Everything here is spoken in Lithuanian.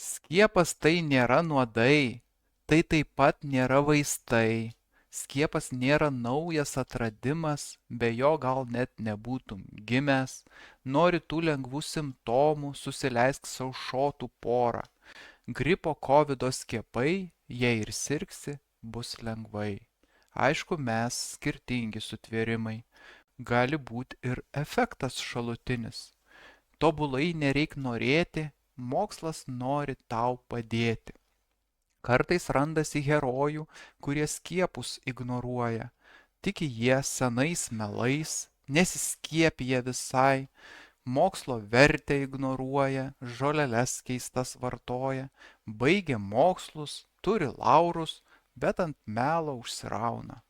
Skiepas tai nėra nuodai, tai taip pat nėra vaistai. Skiepas nėra naujas atradimas, be jo gal net nebūtum gimęs. Nori tų lengvų simptomų, susileisk sau šotų porą. Gripo kovido skiepai, jei ir sirgsi, bus lengvai. Aišku, mes skirtingi sutvėrimai. Gali būti ir efektas šalutinis. Tobulai nereik norėti, mokslas nori tau padėti. Kartais randasi herojų, kurie skiepus ignoruoja. Tiki jie senais melais, nesiskiepija visai, mokslo vertę ignoruoja, žoleles keistas vartoja, baigia mokslus, turi laurus, bet ant melo užsirauna.